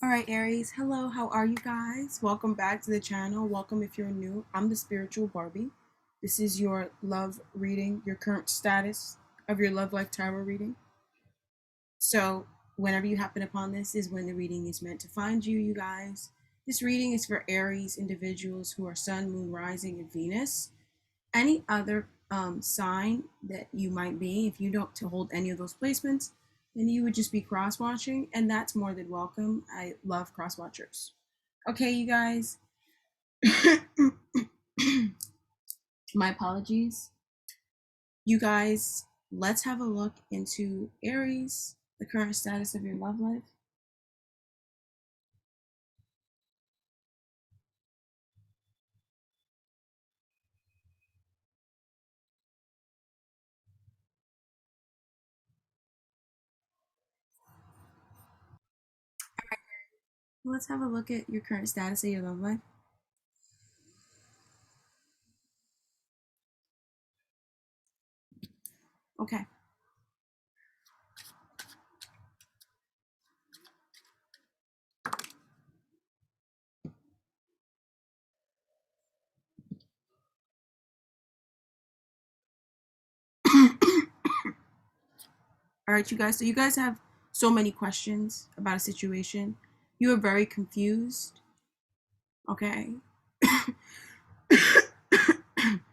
All right, Aries. Hello, how are you guys? Welcome back to the channel. Welcome if you're new. I'm the spiritual Barbie. This is your love reading, your current status of your love life tarot reading. So, whenever you happen upon this, is when the reading is meant to find you, you guys. This reading is for Aries individuals who are Sun, Moon, Rising, and Venus. Any other sign that you might be, if you don't to hold any of those placements, then you would just be cross watching, and that's more than welcome. I love cross watchers. Okay, you guys. My apologies. You guys, let's have a look into Aries, the current status of your love life. Let's have a look at your current status of your love life. Okay. All right, you guys. So you guys have so many questions about a situation. You are very confused. Okay.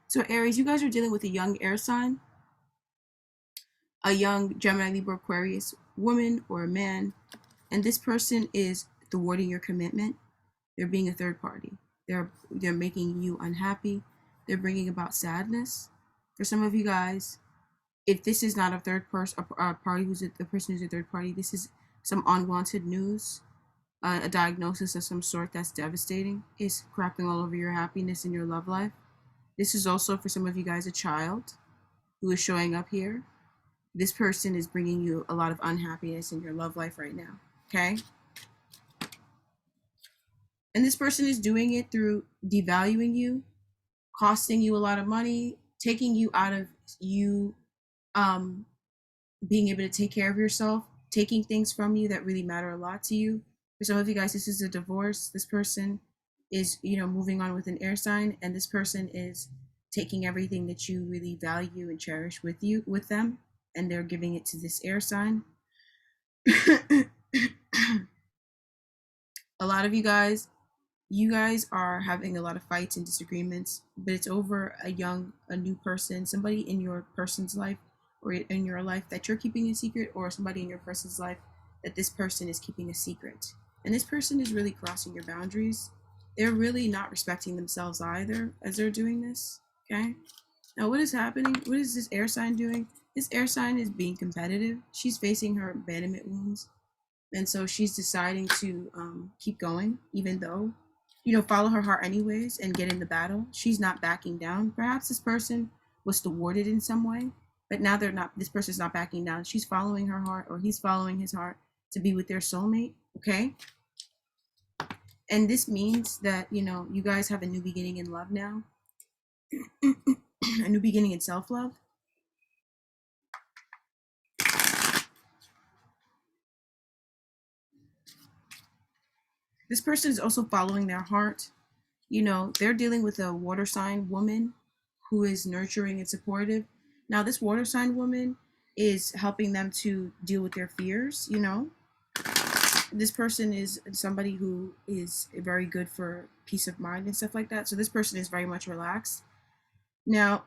So Aries, you guys are dealing with a young air sign, a young Gemini, Libra, Aquarius woman or a man, and this person is thwarting your commitment. They're being a third party. They're making you unhappy. They're bringing about sadness. For some of you guys, if this is not a third person, a party the person who's a third party, this is some unwanted news, a diagnosis of some sort that's devastating, is crapping all over your happiness and your love life. This is also for some of you guys a child who is showing up here. This person is bringing you a lot of unhappiness in your love life right now. Okay. And this person is doing it through devaluing you, costing you a lot of money, taking you out of you um, being able to take care of yourself, taking things from you that really matter a lot to you. For some of you guys, this is a divorce. This person is, moving on with an air sign, and this person is taking everything that you really value and cherish with them, and they're giving it to this air sign. A lot of you guys are having a lot of fights and disagreements, but it's over a new person, somebody in your person's life or in your life that you're keeping a secret, or somebody in your person's life that this person is keeping a secret. And this person is really crossing your boundaries. They're really not respecting themselves either as they're doing this. Okay. Now, what is happening? What is this air sign doing? This air sign is being competitive. She's facing her abandonment wounds. And so she's deciding to keep going, even though, follow her heart anyways and get in the battle. She's not backing down. Perhaps this person was thwarted in some way, but now they're not. This person's not backing down. She's following her heart, or he's following his heart to be with their soulmate. Okay. And this means that you guys have a new beginning in love now, a new beginning in self-love. This person is also following their heart. They're dealing with a water sign woman who is nurturing and supportive. Now, this water sign woman is helping them to deal with their fears. This person is somebody who is very good for peace of mind and stuff like that. So this person is very much relaxed. Now,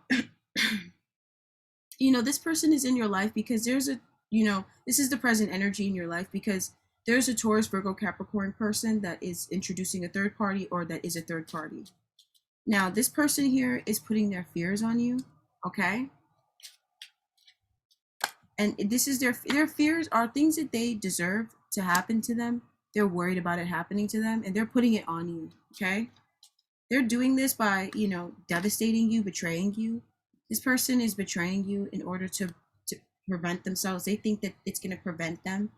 this person is in your life because this is the present energy in your life because there's a Taurus, Virgo, Capricorn person that is introducing a third party or that is a third party. Now, this person here is putting their fears on you, okay? And this is their fears are things that they deserve to happen to them. They're worried about it happening to them, and they're putting it on you, okay? They're doing this by, devastating you, betraying you. This person is betraying you in order to prevent themselves. They think that it's going to prevent them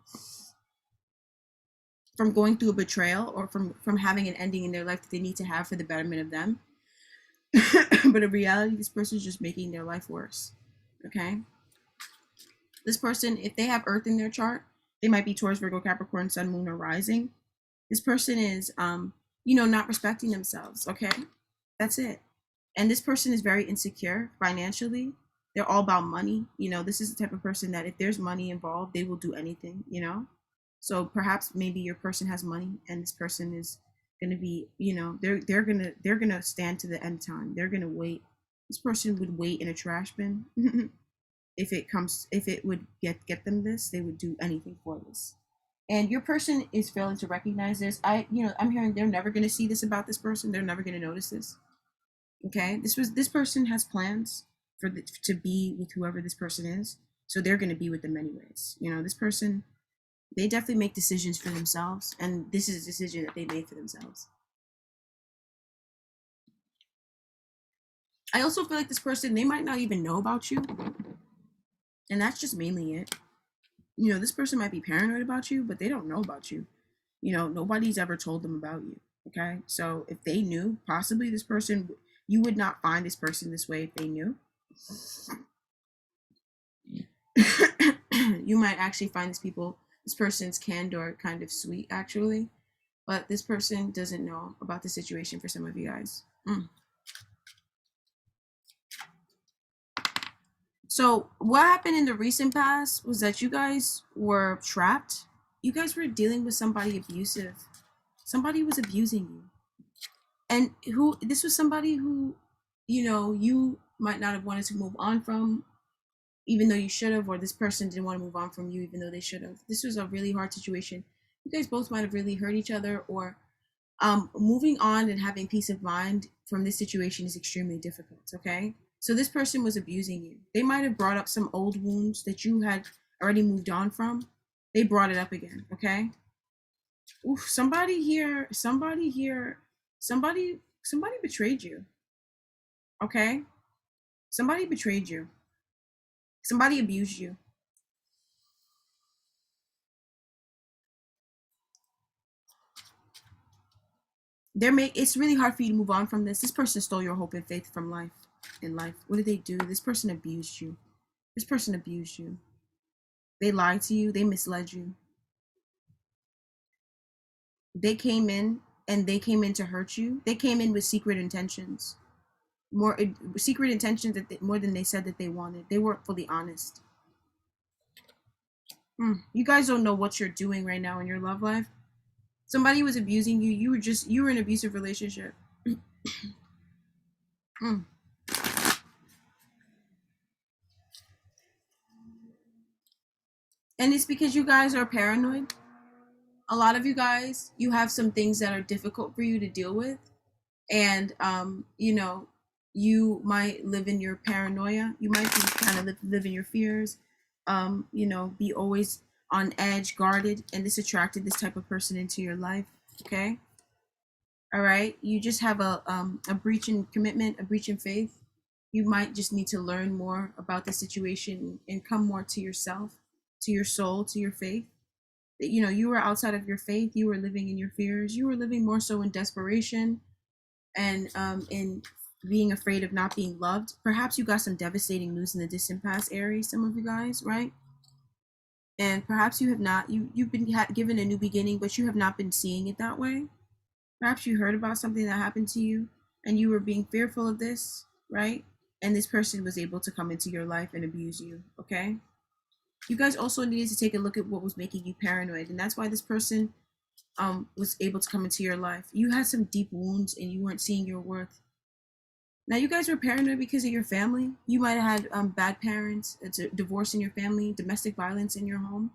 from going through a betrayal or from having an ending in their life that they need to have for the betterment of them. But in reality, this person is just making their life worse. Okay. This person, if they have Earth in their chart, they might be Taurus, Virgo, Capricorn, Sun, Moon, or Rising. This person is, not respecting themselves. Okay, that's it. And this person is very insecure financially. They're all about money. This is the type of person that if there's money involved, they will do anything. So perhaps maybe your person has money and this person is going to be, they're going to stand to the end time. They're going to wait. This person would wait in a trash bin. If it would get them this, they would do anything for this. And your person is failing to recognize this. I'm hearing they're never going to see this about this person. They're never going to notice this. Okay, this person has plans to be with whoever this person is, so they're going to be with them anyways. This person, they definitely make decisions for themselves, and this is a decision that they made for themselves. I also feel like this person, they might not even know about you, and that's just mainly it. This person might be paranoid about you, but they don't know about you. Nobody's ever told them about you. Okay, so if they knew, possibly this person, you would not find this person this way if they knew. You might actually find this person's candor kind of sweet, actually, but this person doesn't know about the situation for some of you guys. So what happened in the recent past was that you guys were trapped. You guys were dealing with somebody abusive. Somebody was abusing you. And this was somebody who, you might not have wanted to move on from, even though you should have, or this person didn't want to move on from you, even though they should have. This was a really hard situation. You guys both might have really hurt each other, or moving on and having peace of mind from this situation is extremely difficult. Okay, so this person was abusing you. They might have brought up some old wounds that you had already moved on from. They brought it up again. Okay. Oof, somebody betrayed you. Okay, somebody betrayed you. Somebody abused you. It's really hard for you to move on from this. This person stole your hope and faith from life. In life, what did they do? This person abused you. This person abused you. They lied to you. They misled you. They came in and they came in to hurt you. They came in with secret intentions, more secret intentions more than they said that they wanted. They weren't fully honest. You guys don't know what you're doing right now in your love life. Somebody was abusing you. You were in an abusive relationship. Mm. And it's because you guys are paranoid. A lot of you guys, you have some things that are difficult for you to deal with, and you might live in your paranoia. You might be kind of live in your fears. Be always on edge, guarded, and this attracted this type of person into your life. Okay, all right. You just have a breach in commitment, a breach in faith. You might just need to learn more about the situation and come more to yourself, to your soul, to your faith. That you were outside of your faith. You were living in your fears. You were living more so in desperation and in being afraid of not being loved. Perhaps you got some devastating news in the distant past, Aries. Some of you guys, right? And perhaps you have not. You've been given a new beginning, but you have not been seeing it that way. Perhaps you heard about something that happened to you, and you were being fearful of this, right? And this person was able to come into your life and abuse you. Okay. You guys also needed to take a look at what was making you paranoid, and that's why this person was able to come into your life. You had some deep wounds, and you weren't seeing your worth. Now, you guys were paranoid because of your family. You might have had bad parents, it's a divorce in your family, domestic violence in your home,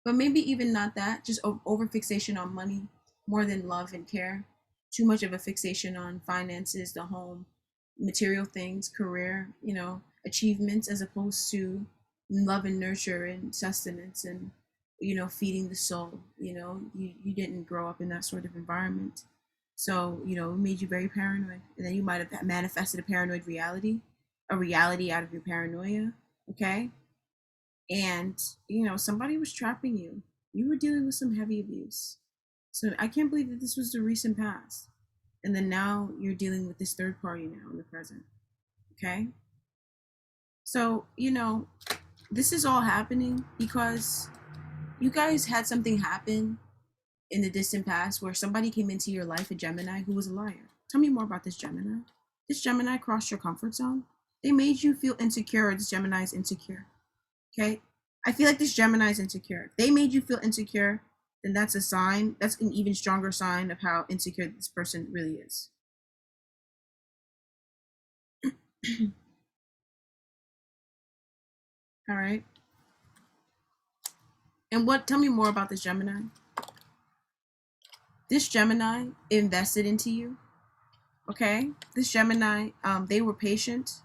but maybe even not that. Just over fixation on money more than love and care. Too much of a fixation on finances, the home, material things, career, achievements, as opposed to love and nurture and sustenance and feeding the soul. You didn't grow up in that sort of environment, so it made you very paranoid, and then you might have manifested a paranoid reality, a reality out of your paranoia. Okay, and somebody was trapping you. You were dealing with some heavy abuse, so I can't believe that this was the recent past, and then now you're dealing with this third party now in the present. Okay, so this is all happening because you guys had something happen in the distant past where somebody came into your life, a Gemini, who was a liar. Tell me more about this Gemini. This Gemini crossed your comfort zone. They made you feel insecure, or this Gemini is insecure. Okay? I feel like this Gemini is insecure. If they made you feel insecure, then that's a sign. That's an even stronger sign of how insecure this person really is. All right. And tell me more about this Gemini. This Gemini invested into you. Okay? This Gemini, they were patient.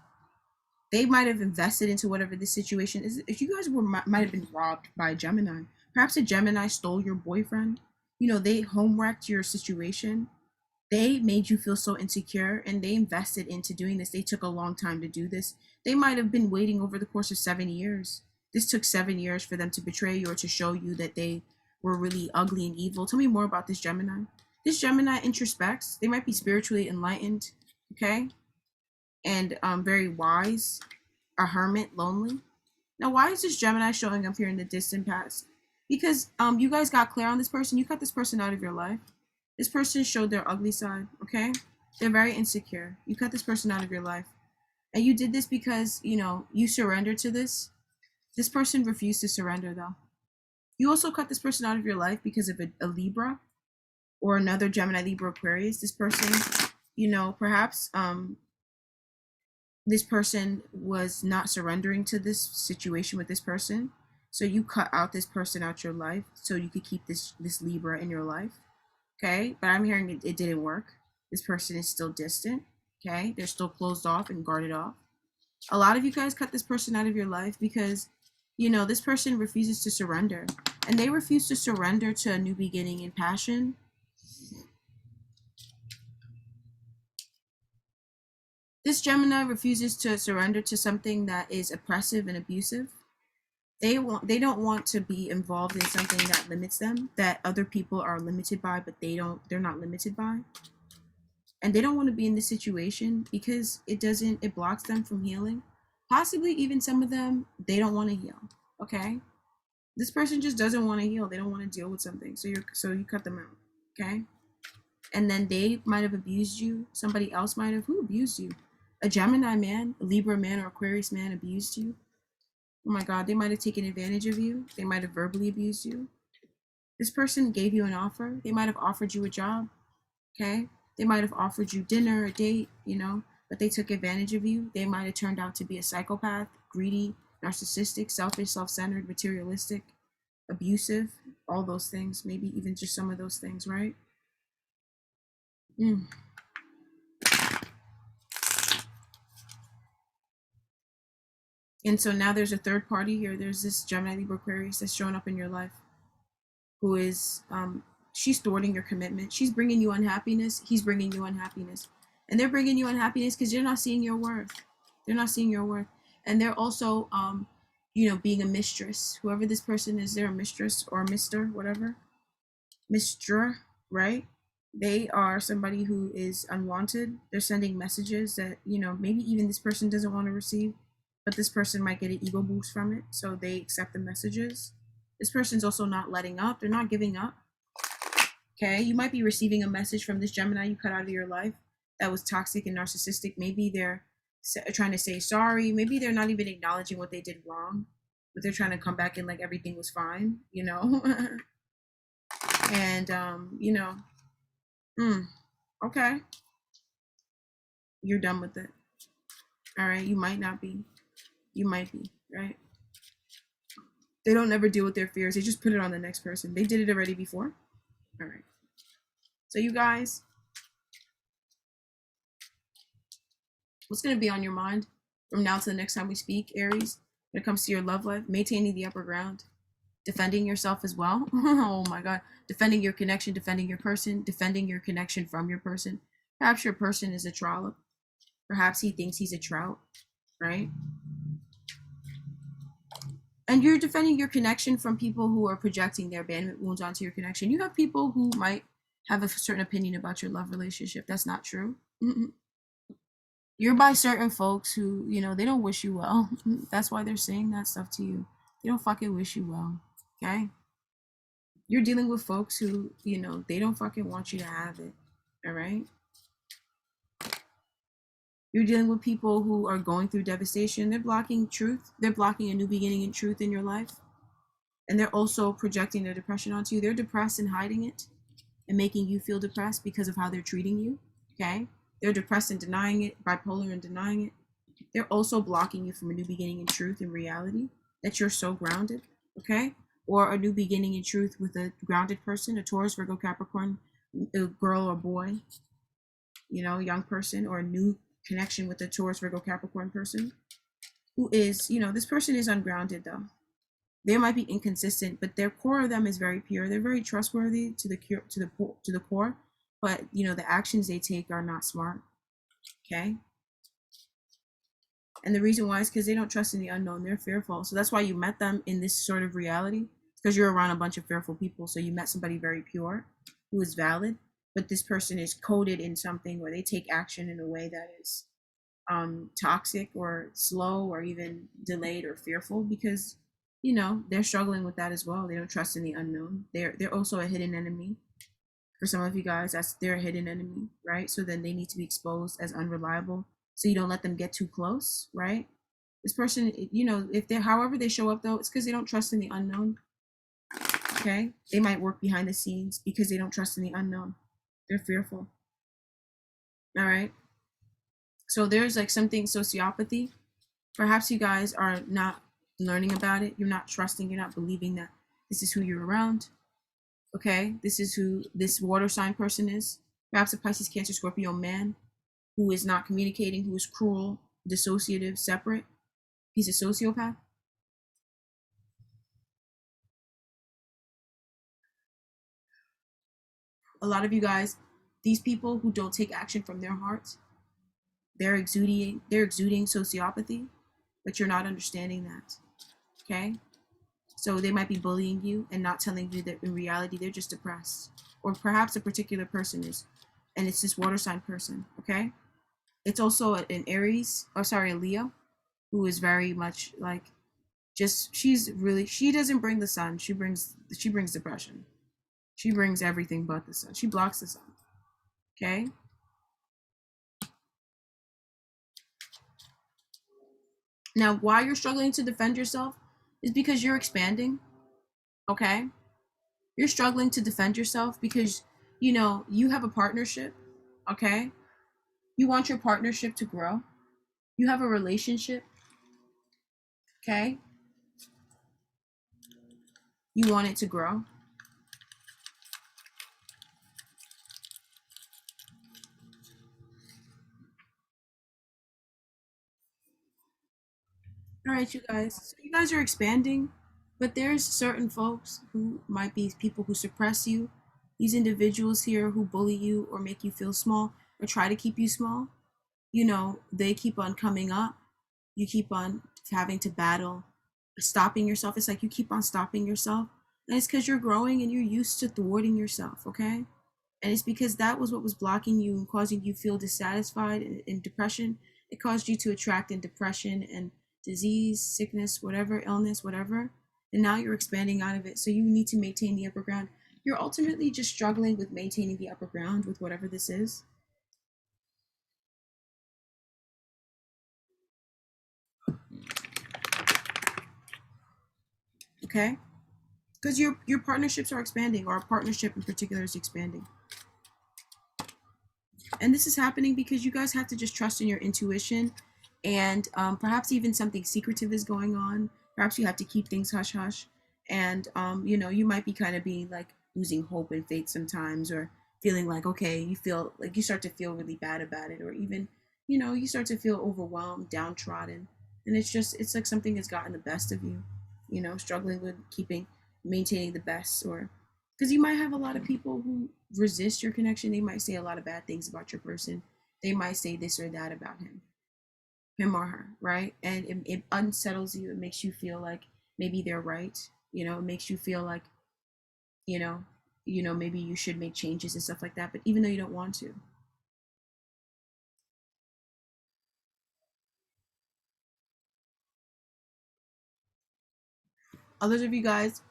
They might have invested into whatever this situation is. If you guys might have been robbed by a Gemini, perhaps a Gemini stole your boyfriend. You know, they home wrecked your situation. They made you feel so insecure, and they invested into doing this. They took a long time to do this. They might have been waiting over the course of 7 years. This took 7 years for them to betray you or to show you that they were really ugly and evil. Tell me more about this Gemini. This Gemini introspects. They might be spiritually enlightened, okay, and very wise, a hermit, lonely. Now, why is this Gemini showing up here in the distant past? Because you guys got clear on this person. You cut this person out of your life. This person showed their ugly side, okay? They're very insecure. You cut this person out of your life. And you did this because, you know, you surrendered to this. This person refused to surrender, though. You also cut this person out of your life because of a Libra or another Gemini, Libra, Aquarius. This person, you know, perhaps this person was not surrendering to this situation with this person. So you cut out this person out your life so you could keep this Libra in your life. Okay, but I'm hearing it didn't work. This person is still distant. Okay, they're still closed off and guarded off. A lot of you guys cut this person out of your life because, you know, this person refuses to surrender. And they refuse to surrender to a new beginning in passion. This Gemini refuses to surrender to something that is oppressive and abusive. They don't want to be involved in something that limits them, that other people are limited by, but they're not limited by. And they don't want to be in this situation because it blocks them from healing. Possibly even some of them, they don't want to heal. Okay? This person just doesn't want to heal. They don't want to deal with something. So you cut them out. Okay? And then they might have abused you. Somebody else might have. Who abused you? A Gemini man, a Libra man, or Aquarius man abused you. Oh my God, they might have taken advantage of you. They might have verbally abused you. This person gave you an offer. They might have offered you a job. Okay? They might have offered you dinner, a date, you know, but they took advantage of you. They might have turned out to be a psychopath, greedy, narcissistic, selfish, self-centered, materialistic, abusive, all those things, maybe even just some of those things, right? And so now there's a third party here. There's this Gemini, Libra, Aquarius that's showing up in your life who is, she's thwarting your commitment. She's bringing you unhappiness. He's bringing you unhappiness. And they're bringing you unhappiness because you're not seeing your worth. They're not seeing your worth. And they're also, you know, being a mistress. Whoever this person is, they're a mistress or a mister, whatever. Mistra, right? They are somebody who is unwanted. They're sending messages that, you know, maybe even this person doesn't want to receive, but this person might get an ego boost from it. So they accept the messages. This person's also not letting up. They're not giving up. Okay, you might be receiving a message from this Gemini you cut out of your life that was toxic and narcissistic. Maybe they're trying to say sorry. Maybe they're not even acknowledging what they did wrong, but they're trying to come back and like everything was fine, you know? And, you know, okay, you're done with it. All right, you might not be. You might be, right? They don't ever deal with their fears. They just put it on the next person. They did it already before. All right. So you guys, what's going to be on your mind from now to the next time we speak, Aries, when it comes to your love life? Maintaining the upper ground, defending yourself as well. Oh my God. Defending your connection, defending your person, defending your connection from your person. Perhaps your person is a trollop. Perhaps he thinks he's a trout, right? And you're defending your connection from people who are projecting their abandonment wounds onto your connection. You have people who might have a certain opinion about your love relationship. That's not true. You're by certain folks who, you know, they don't wish you well. That's why they're saying that stuff to you. They don't fucking wish you well. Okay? You're dealing with folks who, they don't fucking want you to have it. All right. You're dealing with people who are going through devastation. They're blocking truth. They're blocking a new beginning in truth in your life. And they're also projecting their depression onto you. They're depressed and hiding it and making you feel depressed because of how they're treating you. Okay. They're depressed and denying it, bipolar and denying it. They're also blocking you from a new beginning in truth and reality that you're so grounded. Okay. Or a new beginning in truth with a grounded person, a Taurus, Virgo, Capricorn, a girl or boy, young person, or a new connection with a Taurus, Virgo, Capricorn person who is, this person is ungrounded though. They might be inconsistent, but their core of them is very pure. They're very trustworthy to the core, but the actions they take are not smart. Okay. And the reason why is because they don't trust in the unknown. They're fearful. So that's why you met them in this sort of reality. Because you're around a bunch of fearful people. So you met somebody very pure who is valid. But this person is coded in something where they take action in a way that is toxic or slow or even delayed or fearful because they're struggling with that as well. They don't trust in the unknown. They're also a hidden enemy. For some of you guys, that's their hidden enemy, right? So then they need to be exposed as unreliable. So you don't let them get too close, right? This person, if they're however they show up though, it's because they don't trust in the unknown. Okay? They might work behind the scenes because they don't trust in the unknown. They're fearful. All right. So there's like something sociopathy. Perhaps you guys are not learning about it. You're not trusting, you're not believing that this is who you're around. Okay? This is who this water sign person is. Perhaps a Pisces, Cancer, Scorpio man who is not communicating, who is cruel, dissociative, separate. He's a sociopath. A lot of you guys, these people who don't take action from their hearts, they're exuding sociopathy, but you're not understanding that. Okay? So they might be bullying you and not telling you that in reality they're just depressed. Or perhaps a particular person is, and it's this water sign person, okay? It's also an Aries, or sorry, a Leo, who is very much like she doesn't bring the sun. She brings depression. She brings everything but the sun. She blocks the sun. Okay? Now, why you're struggling to defend yourself is because you're expanding. Okay? You're struggling to defend yourself because you have a partnership. Okay? You want your partnership to grow. You have a relationship. Okay? You want it to grow. All right, you guys. So you guys are expanding, but there's certain folks who might be people who suppress you. These individuals here who bully you or make you feel small or try to keep you small. They keep on coming up. You keep on having to battle stopping yourself. It's like you keep on stopping yourself. And it's because you're growing and you're used to thwarting yourself, okay? And it's because that was what was blocking you and causing you feel dissatisfied and depression. It caused you to attract in depression and disease, sickness, whatever, illness, whatever. And now you're expanding out of it. So you need to maintain the upper ground. You're ultimately just struggling with maintaining the upper ground with whatever this is. Okay? Because your partnerships are expanding, or a partnership in particular is expanding. And this is happening because you guys have to just trust in your intuition, and perhaps even something secretive is going on. Perhaps you have to keep things hush hush, and you might be kind of being like losing hope and faith sometimes, or feeling like, okay, you feel like you start to feel really bad about it, or even you start to feel overwhelmed, downtrodden, and it's like something has gotten the best of you. Struggling with maintaining the best, or because you might have a lot of people who resist your connection. They might say a lot of bad things about your person. They might say this or that about him or her, right? And it unsettles you. It makes you feel like maybe they're right. It makes you feel like you know maybe you should make changes and stuff like that, but even though you don't want to. Others of you guys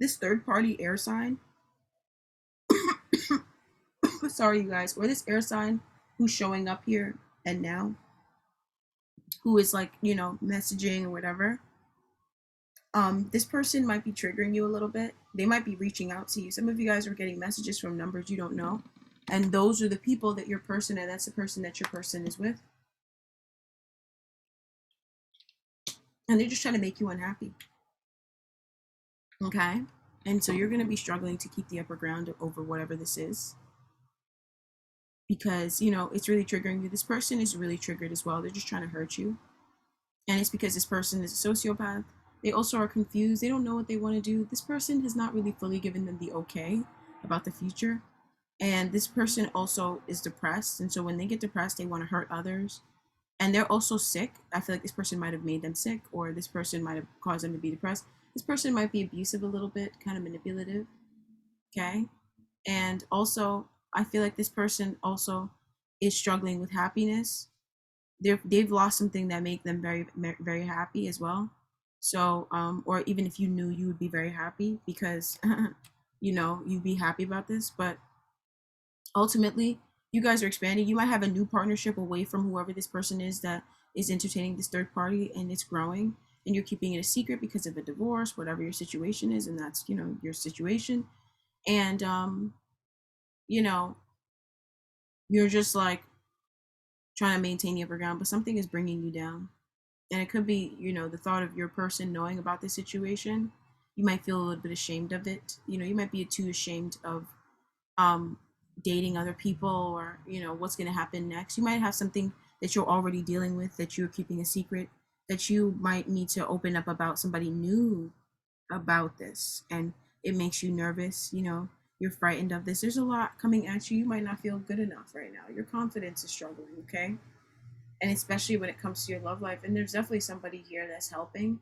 This third party air sign, sorry you guys, or this air sign who's showing up here and now, who is like, messaging or whatever, this person might be triggering you a little bit. They might be reaching out to you. Some of you guys are getting messages from numbers you don't know. And those are the people that your person, and that's the person that your person is with. And they're just trying to make you unhappy. Okay? And so you're going to be struggling to keep the upper ground over whatever this is. Because, it's really triggering you. This person is really triggered as well. They're just trying to hurt you. And it's because this person is a sociopath. They also are confused. They don't know what they want to do. This person has not really fully given them the okay about the future. And this person also is depressed. And so when they get depressed, they want to hurt others. And they're also sick. I feel like this person might have made them sick, or this person might have caused them to be depressed. This person might be abusive a little bit, kind of manipulative. Okay. And also, I feel like this person also is struggling with happiness. They've lost something that made them very, very happy as well. So, or even if you knew, you would be very happy because, you'd be happy about this. But ultimately, you guys are expanding. You might have a new partnership away from whoever this person is that is entertaining this third party, and it's growing, and you're keeping it a secret because of a divorce, whatever your situation is, and that's, your situation. And, you know, you're just like trying to maintain the upper ground, but something is bringing you down. And it could be, the thought of your person knowing about the situation. You might feel a little bit ashamed of it. You might be too ashamed of um, dating other people, or what's going to happen next. You might have something that you're already dealing with that you're keeping a secret, that you might need to open up about somebody new about this, and it makes you nervous. You're frightened of this. There's a lot coming at you. You might not feel good enough right now. Your confidence is struggling. Okay. And especially when it comes to your love life, and there's definitely somebody here that's helping.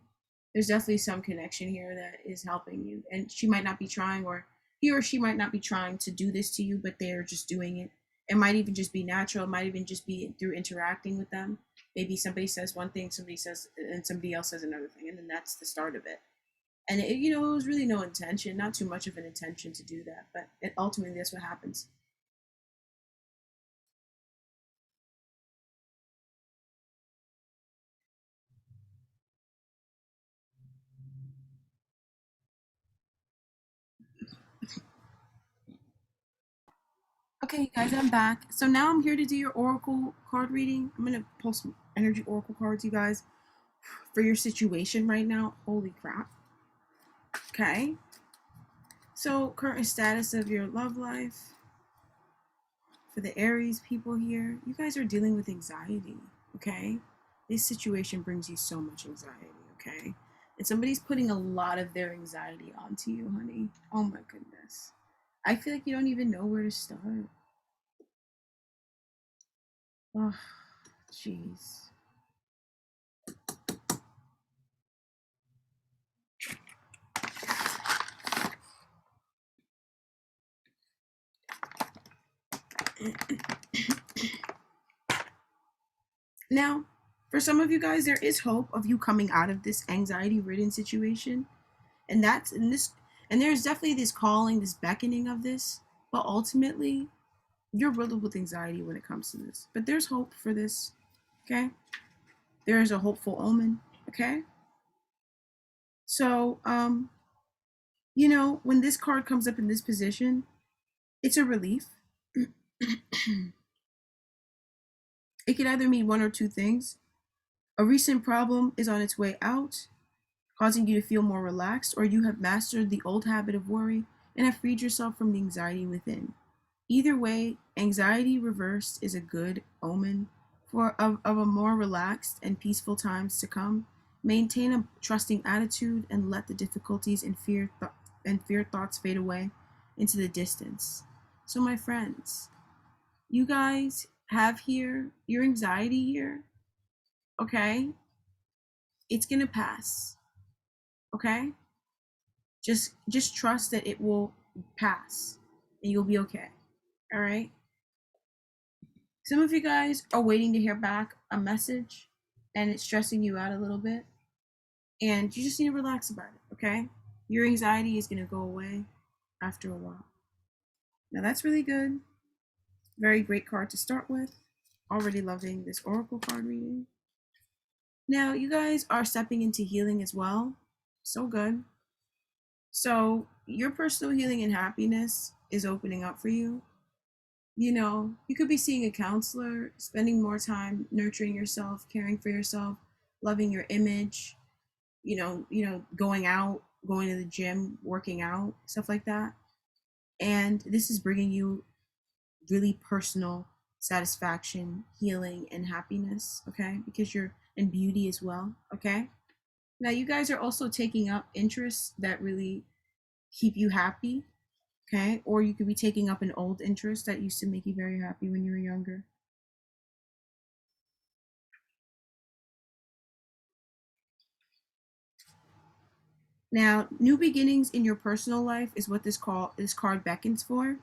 There's definitely some connection here that is helping you, and she might not be trying, or he or she might not be trying to do this to you, but they're just doing it. It might even just be natural. It might even just be through interacting with them. Maybe somebody says one thing, somebody says, and somebody else says another thing, and then that's the start of it. And it was really no intention, not too much of an intention to do that, but ultimately that's what happens. Okay, guys, I'm back. So now I'm here to do your oracle card reading. I'm gonna pull some energy oracle cards, you guys, for your situation right now. Holy crap. Okay. So, current status of your love life. For the Aries people here, you guys are dealing with anxiety. Okay. This situation brings you so much anxiety. Okay. And somebody's putting a lot of their anxiety onto you, honey. Oh my goodness. I feel like you don't even know where to start. Oh, jeez. Now, for some of you guys, there is hope of you coming out of this anxiety-ridden situation, and that's in this, and there's definitely this calling, this beckoning of this. But ultimately, you're riddled with anxiety when it comes to this. But there's hope for this. Okay, there is a hopeful omen. Okay, so when this card comes up in this position, it's a relief. It could either mean one or two things. A recent problem is on its way out, causing you to feel more relaxed, or you have mastered the old habit of worry and have freed yourself from the anxiety within. Either way, anxiety reversed is a good omen of a more relaxed and peaceful times to come. Maintain a trusting attitude and let the difficulties and fear thoughts fade away into the distance. So, my friends, you guys have here your anxiety here. Okay, it's gonna pass. Okay, just trust that it will pass and you'll be okay. All right. Some of you guys are waiting to hear back a message and it's stressing you out a little bit, and you just need to relax about it. Okay. Your anxiety is going to go away after a while. Now, that's really good. Very great card to start with. Already loving this oracle card reading. Now, you guys are stepping into healing as well. So good. So, your personal healing and happiness is opening up for you. You know, you could be seeing a counselor, spending more time nurturing yourself, caring for yourself, loving your image, going out, going to the gym, working out, stuff like that. And this is bringing you really personal satisfaction, healing, and happiness, okay? Because you're in beauty as well, okay? Now, you guys are also taking up interests that really keep you happy, okay? Or you could be taking up an old interest that used to make you very happy when you were younger. Now, new beginnings in your personal life is what this card beckons for.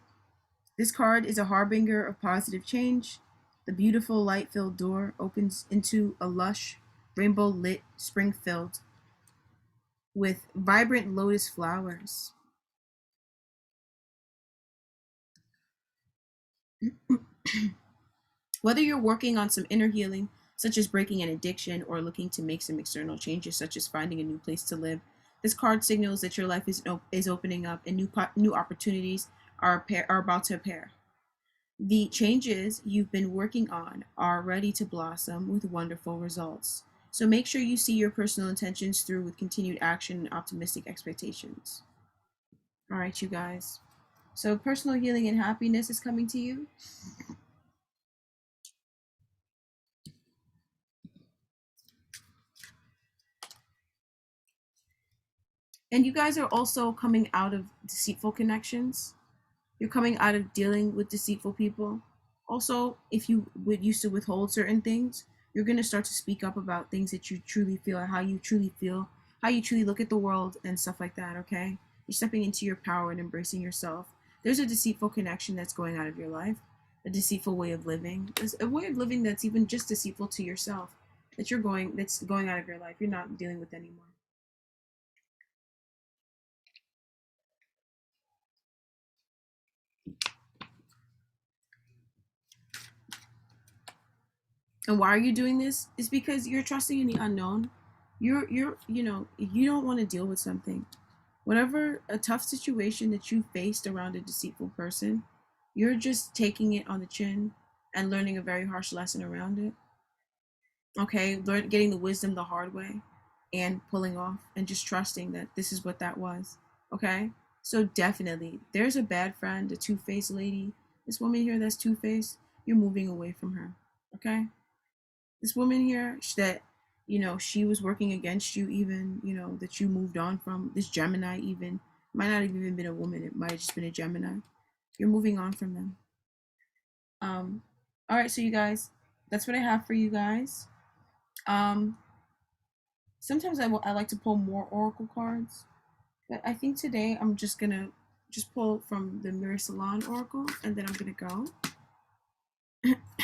This card is a harbinger of positive change. The beautiful light-filled door opens into a lush, rainbow-lit spring filled with vibrant lotus flowers. Whether you're working on some inner healing, such as breaking an addiction, or looking to make some external changes, such as finding a new place to live, this card signals that your life is opening up and new opportunities are about to appear. The changes you've been working on are ready to blossom with wonderful results. So make sure you see your personal intentions through with continued action and optimistic expectations. All right, you guys. So personal healing and happiness is coming to you. And you guys are also coming out of deceitful connections. You're coming out of dealing with deceitful people. Also, if you would used to withhold certain things, you're going to start to speak up about things that you truly feel, how you truly feel, how you truly look at the world, and stuff like that, okay? You're stepping into your power and embracing yourself. There's a deceitful connection that's going out of your life, a deceitful way of living. There's a way of living that's even just deceitful to yourself that's going out of your life. You're not dealing with anymore. And why are you doing this? It's because you're trusting in the unknown. You don't want to deal with something. Whatever a tough situation that you faced around a deceitful person, you're just taking it on the chin and learning a very harsh lesson around it. Okay, getting the wisdom the hard way and pulling off and just trusting that this is what that was. Okay, so definitely, there's a bad friend, a two-faced lady. This woman here that's two-faced, you're moving away from her. Okay, this woman here that she was working against you, even that you moved on from this Gemini, even might not have even been a woman, it might have just been a Gemini. You're moving on from them. All right, so you guys, that's what I have for you guys. um Sometimes I like to pull more oracle cards, but I think today I'm just gonna just pull from the Mirror Salon oracle, and then I'm gonna go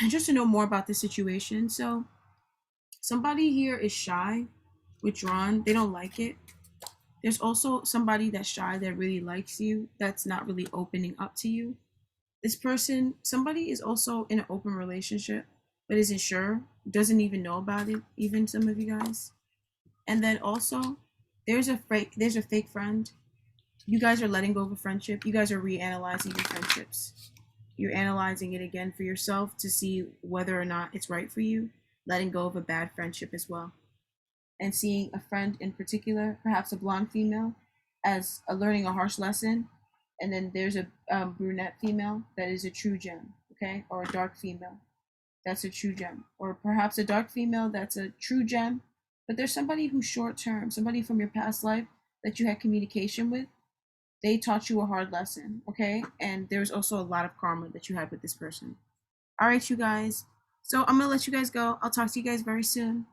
just to know more about the situation. So somebody here is shy, withdrawn, they don't like it. There's also somebody that's shy that really likes you, that's not really opening up to you. This person, somebody is also in an open relationship, but isn't sure, doesn't even know about it, even some of you guys. And then also, there's a fake friend. You guys are letting go of a friendship. You guys are reanalyzing your friendships. You're analyzing it again for yourself to see whether or not it's right for you. Letting go of a bad friendship as well, and seeing a friend in particular, perhaps a blonde female, as a learning a harsh lesson, and then there's a brunette female that is a true gem, okay, or a dark female that's a true gem, or perhaps a dark female that's a true gem, but there's somebody who's short term, somebody from your past life that you had communication with. They taught you a hard lesson, okay, and there's also a lot of karma that you had with this person. All right, you guys. So I'm gonna let you guys go. I'll talk to you guys very soon.